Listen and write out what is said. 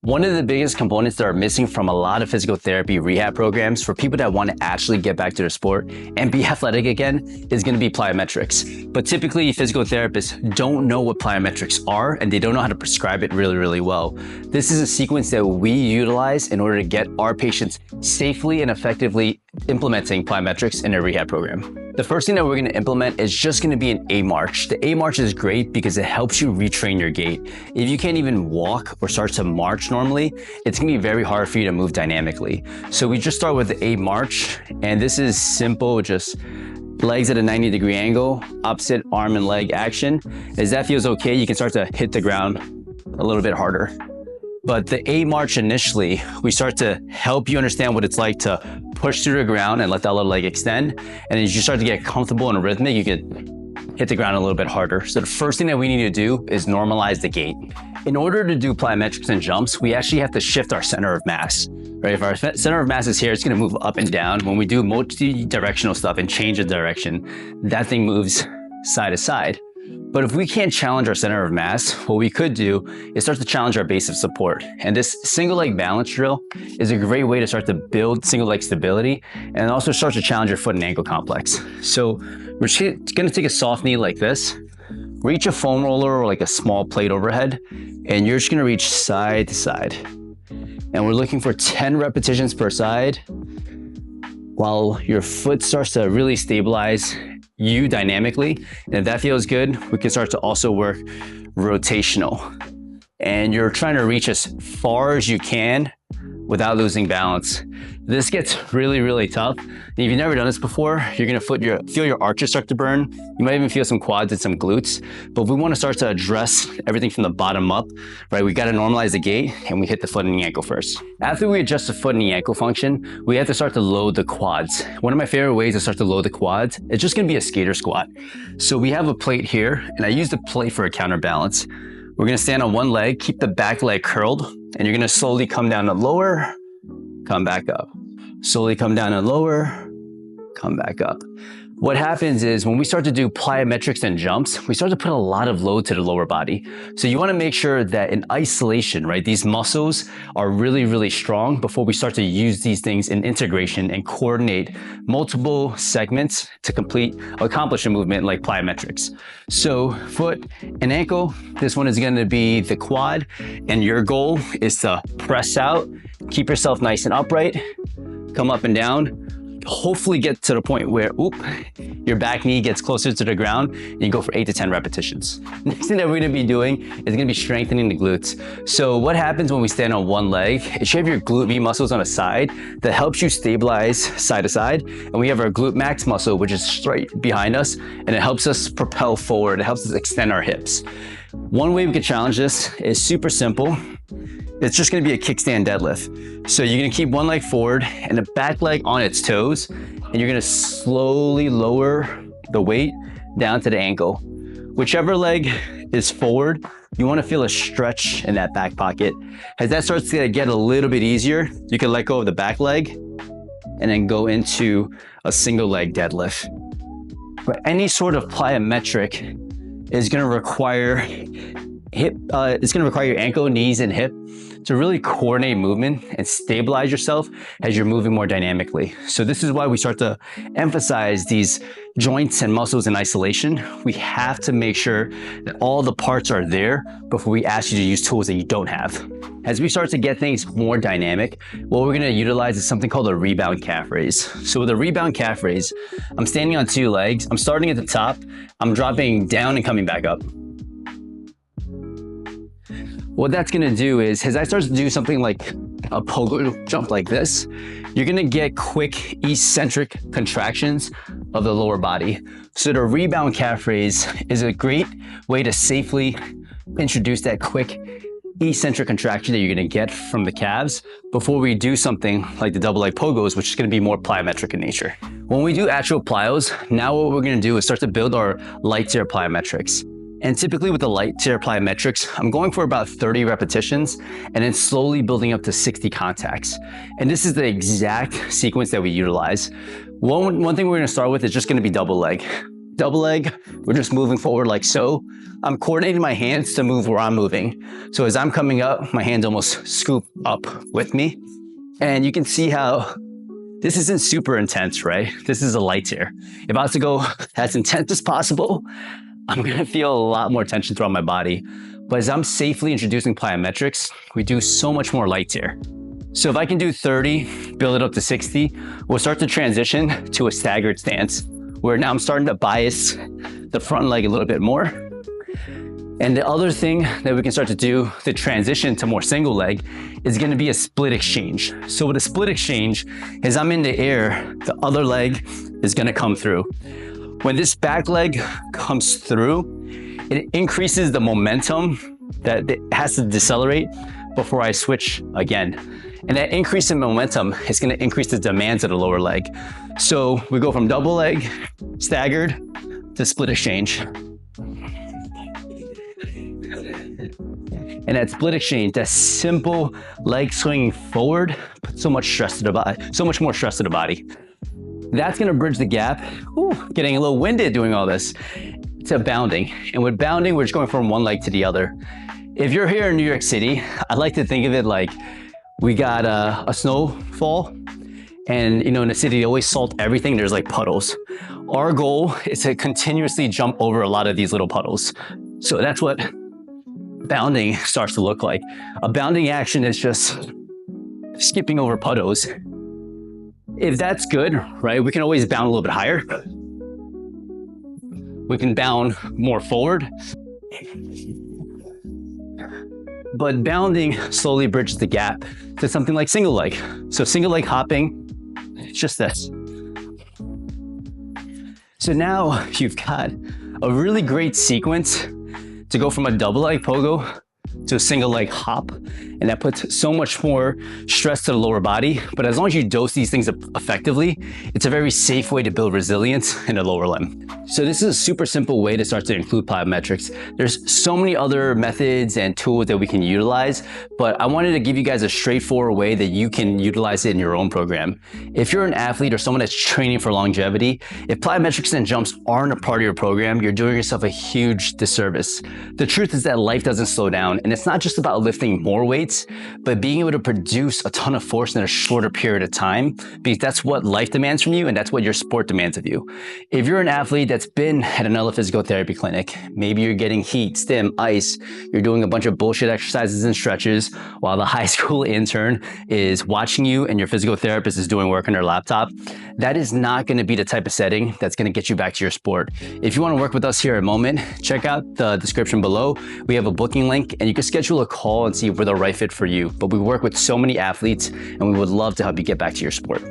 One of the biggest components that are missing from a lot of physical therapy rehab programs for people that want to actually get back to their sport and be athletic again is going to be plyometrics. But typically physical therapists don't know what plyometrics are and they don't know how to prescribe it really well. This is a sequence that we utilize in order to get our patients safely and effectively implementing plyometrics in their rehab program. The first thing that we're going to implement is just going to be an A march. The A march is great because it helps you retrain your gait. If you can't even walk or start to march normally, it's going to be very hard for you to move dynamically. So we just start with the A march, and this is simple, just legs at a 90-degree angle, opposite arm and leg action. As that feels okay, you can start to hit the ground a little bit harder. But the A march initially, we start to help you understand what it's like to push through the ground and let that little leg extend. And as you start to get comfortable and rhythmic, you can hit the ground a little bit harder. So the first thing that we need to do is normalize the gait. In order to do plyometrics and jumps, we actually have to shift our center of mass. Right? If our center of mass is here, it's gonna move up and down. When we do multi-directional stuff and change the direction, that thing moves side to side. But if we can't challenge our center of mass, what we could do is start to challenge our base of support. And this single leg balance drill is a great way to start to build single leg stability and also start to challenge your foot and ankle complex. So we're gonna take a soft knee like this, reach a foam roller or like a small plate overhead, and you're just gonna reach side to side. And we're looking for 10 repetitions per side while your foot starts to really stabilize you dynamically. And if that feels good, we can start to also work rotational. And you're trying to reach as far as you can without losing balance. This gets really tough. And if you've never done this before, you're gonna feel your arches start to burn. You might even feel some quads and some glutes. But we wanna start to address everything from the bottom up, right? We gotta normalize the gait and we hit the foot and the ankle first. After we adjust the foot and the ankle function, we have to start to load the quads. One of my favorite ways to start to load the quads, it's just gonna be a skater squat. So we have a plate here, and I use the plate for a counterbalance. We're gonna stand on one leg, keep the back leg curled, and you're gonna slowly come down and lower, come back up. Slowly come down and lower, come back up. What happens is when we start to do plyometrics and jumps, we start to put a lot of load to the lower body. So you wanna make sure that in isolation, right, these muscles are really strong before we start to use these things in integration and coordinate multiple segments to accomplish a movement like plyometrics. So foot and ankle, this one is gonna be the quad, and your goal is to press out, keep yourself nice and upright, come up and down, hopefully get to the point where your back knee gets closer to the ground and you go for 8 to 10 repetitions. Next thing that we're gonna be doing is gonna be strengthening the glutes. So what happens when we stand on one leg is you have your glute med muscles on a side that helps you stabilize side to side. And we have our glute max muscle, which is straight behind us, and it helps us propel forward. It helps us extend our hips. One way we could challenge this is super simple. It's just gonna be a kickstand deadlift. So you're gonna keep one leg forward and the back leg on its toes, and you're gonna slowly lower the weight down to the ankle. Whichever leg is forward, you wanna feel a stretch in that back pocket. As that starts to get a little bit easier, you can let go of the back leg and then go into a single leg deadlift. But any sort of plyometric is gonna require your ankle, knees, and hip to really coordinate movement and stabilize yourself as you're moving more dynamically. So this is why we start to emphasize these joints and muscles in isolation. We have to make sure that all the parts are there before we ask you to use tools that you don't have. As we start to get things more dynamic, what we're gonna utilize is something called a rebound calf raise. So with a rebound calf raise, I'm standing on two legs, I'm starting at the top, I'm dropping down and coming back up. What that's gonna do is, as I start to do something like a pogo jump like this, you're gonna get quick eccentric contractions of the lower body. So the rebound calf raise is a great way to safely introduce that quick eccentric contraction that you're gonna get from the calves before we do something like the double leg pogos, which is gonna be more plyometric in nature. When we do actual plyos, now what we're gonna do is start to build our light tier plyometrics. And typically with the light tier plyometrics, I'm going for about 30 repetitions and then slowly building up to 60 contacts. And this is the exact sequence that we utilize. One thing we're gonna start with is just gonna be double leg. Double leg, we're just moving forward like so. I'm coordinating my hands to move where I'm moving. So as I'm coming up, my hands almost scoop up with me. And you can see how this isn't super intense, right? This is a light here. If I was to go as intense as possible, I'm gonna feel a lot more tension throughout my body. But as I'm safely introducing plyometrics, we do so much more light here. So if I can do 30, build it up to 60, we'll start to transition to a staggered stance, where now I'm starting to bias the front leg a little bit more. And the other thing that we can start to do to transition to more single leg is gonna be a split exchange. So with a split exchange, as I'm in the air, the other leg is gonna come through. When this back leg comes through, it increases the momentum that it has to decelerate before I switch again. And that increase in momentum is gonna increase the demands of the lower leg. So we go from double leg, staggered, to split exchange. And that split exchange, that simple leg swinging forward, puts so much stress to the body, so much more stress to the body. That's gonna bridge the gap. Getting a little winded doing all this. To bounding. And with bounding, we're just going from one leg to the other. If you're here in New York City, I like to think of it like we got a snowfall, and in the city, they always salt everything. There's like puddles. Our goal is to continuously jump over a lot of these little puddles. So that's what bounding starts to look like. A bounding action is just skipping over puddles. If that's good, right, we can always bound a little bit higher. We can bound more forward. But bounding slowly bridges the gap to something like single leg. So single leg hopping, it's just this. So now you've got a really great sequence to go from a double leg pogo to a single leg hop. And that puts so much more stress to the lower body. But as long as you dose these things effectively, it's a very safe way to build resilience in the lower limb. So this is a super simple way to start to include plyometrics. There's so many other methods and tools that we can utilize, but I wanted to give you guys a straightforward way that you can utilize it in your own program. If you're an athlete or someone that's training for longevity, if plyometrics and jumps aren't a part of your program, you're doing yourself a huge disservice. The truth is that life doesn't slow down, and it's not just about lifting more weights, but being able to produce a ton of force in a shorter period of time, because that's what life demands from you and that's what your sport demands of you. If you're an athlete that's been at another physical therapy clinic, maybe you're getting heat, stim, ice, you're doing a bunch of bullshit exercises and stretches while the high school intern is watching you and your physical therapist is doing work on their laptop, that is not going to be the type of setting that's going to get you back to your sport. If you want to work with us here at Moment, check out the description below. We have a booking link and you can schedule a call and see if we're the right fit for you. But we work with so many athletes and we would love to help you get back to your sport.